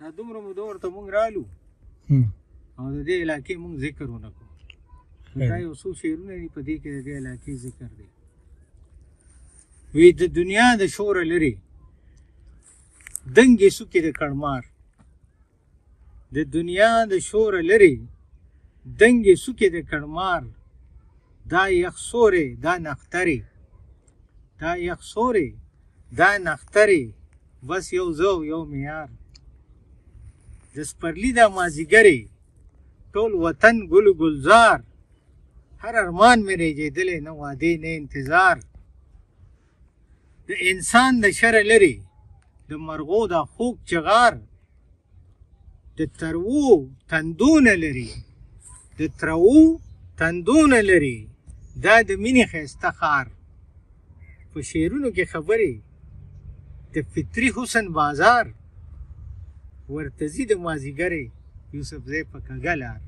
دا دومره موده ورته مونږ رالو او د دې علاقې مونږ ذکر ونه کړو. دا یو څو شعرونه دي په دې کې د دې علاقې ذکر دی. وی د دنیا د شوره لري دنګې سوکې د کړمار، د دنیا د شوره لري دنګې سوکې د کړمار، دا یخ سورې دا نخترې، دا یخ سورې دا نخترې، بس یو زه یو معیار. د سپرلي دا مازدیګرې ټول وطن ګل ګلزار، هر ارمان مې رېږېدلی نه وعدې نه انتظار. د انسان د شره لري د مرغو دا خوږ چغار، د ترو تندونه لري د ترو تندونه لري، دا د مینې ښایسته ښار. په شعرونو کې خبرې د فطري حسن بازار، ورته ځي د مازدیګرې یوسفزی په کږه لار.